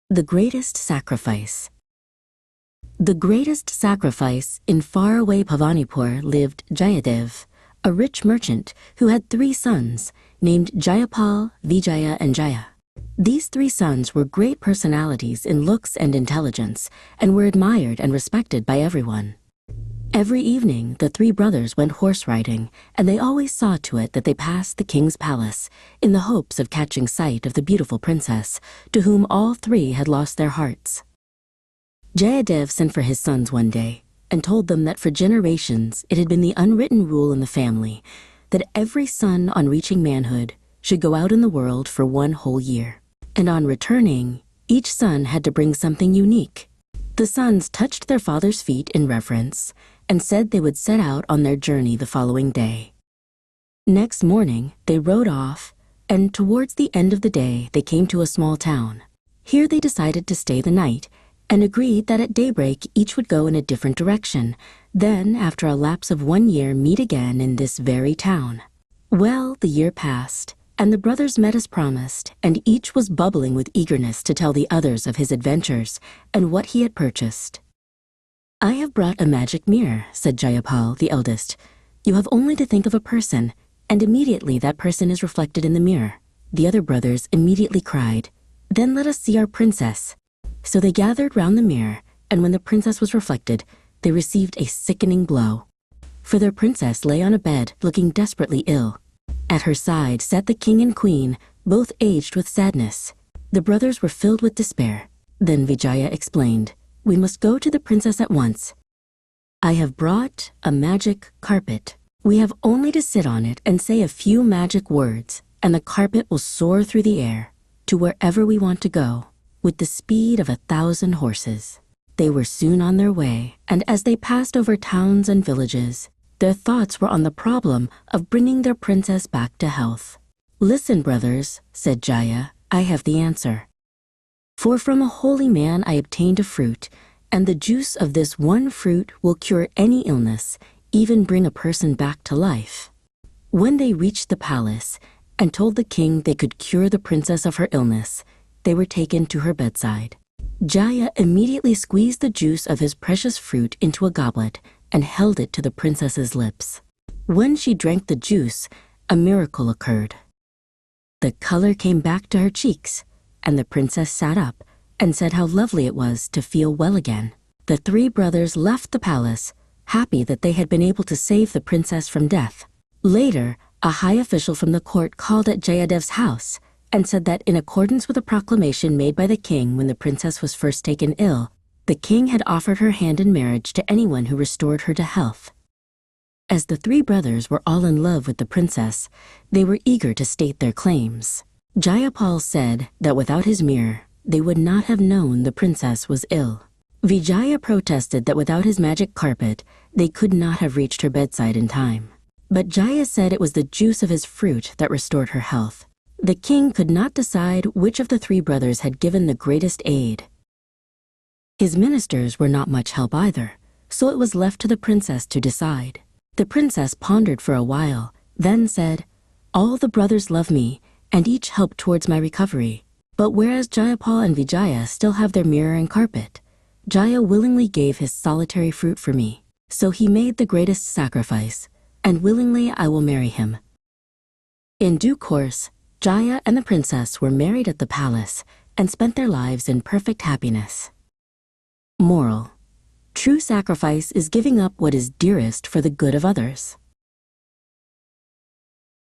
The greatest sacrifice. The greatest sacrifice in faraway Bhavanipur lived Jayadev, a rich merchant who had 3 sons named Jayapal, Vijaya, and Jaya. These 3 sons were great personalities in looks and intelligence and were admired and respected by everyone. Every evening, the 3 brothers went horse riding, and they always saw to it that they passed the king's palace in the hopes of catching sight of the beautiful princess, to whom all 3 had lost their hearts. Jayadev sent for his sons one day and told them that for generations it had been the unwritten rule in the family that every son on reaching manhood should go out in the world for 1 whole year. And on returning, each son had to bring something unique. The sons touched their father's feet in reverence and said they would set out on their journey the following day. Next morning, they rode off, and towards the end of the day, they came to a small town. Here they decided to stay the night and agreed that at daybreak each would go in a different direction, then, after a lapse of 1 year, meet again in this very town. Well, the year passed, and the brothers met as promised, and each was bubbling with eagerness to tell the others of his adventures and what he had purchased. "I have brought a magic mirror," said Jayapal, the eldest. "You have only to think of a person, and immediately that person is reflected in the mirror." The other brothers immediately cried, "Then let us see our princess." So they gathered round the mirror, and when the princess was reflected, they received a sickening blow. For their princess lay on a bed, looking desperately ill. At her side sat the king and queen, both aged with sadness. The brothers were filled with despair. Then Vijaya explained, "We must go to the princess at once. I have brought a magic carpet. We have only to sit on it and say a few magic words, and the carpet will soar through the air to wherever we want to go, with the speed of 1,000 horses." They were soon on their way, and as they passed over towns and villages, their thoughts were on the problem of bringing their princess back to health. "Listen, brothers," said Jaya, "I have the answer. For from a holy man I obtained a fruit, and the juice of this one fruit will cure any illness, even bring a person back to life." When they reached the palace and told the king they could cure the princess of her illness, they were taken to her bedside. Jaya immediately squeezed the juice of his precious fruit into a goblet and held it to the princess's lips. When she drank the juice, a miracle occurred. The color came back to her cheeks, and the princess sat up and said how lovely it was to feel well again. The 3 brothers left the palace, happy that they had been able to save the princess from death. Later, a high official from the court called at Jayadev's house and said that in accordance with a proclamation made by the king when the princess was first taken ill, the king had offered her hand in marriage to anyone who restored her to health. As the 3 brothers were all in love with the princess, they were eager to state their claims. Jayapal said that without his mirror, they would not have known the princess was ill. Vijaya protested that without his magic carpet, they could not have reached her bedside in time. But Jaya said it was the juice of his fruit that restored her health. The king could not decide which of the 3 brothers had given the greatest aid. His ministers were not much help either, so it was left to the princess to decide. The princess pondered for a while, then said, "All the brothers love me, and each help towards my recovery. But whereas Jayapal and Vijaya still have their mirror and carpet, Jaya willingly gave his solitary fruit for me. So he made the greatest sacrifice, and willingly I will marry him." In due course, Jaya and the princess were married at the palace and spent their lives in perfect happiness. Moral: true sacrifice is giving up what is dearest for the good of others.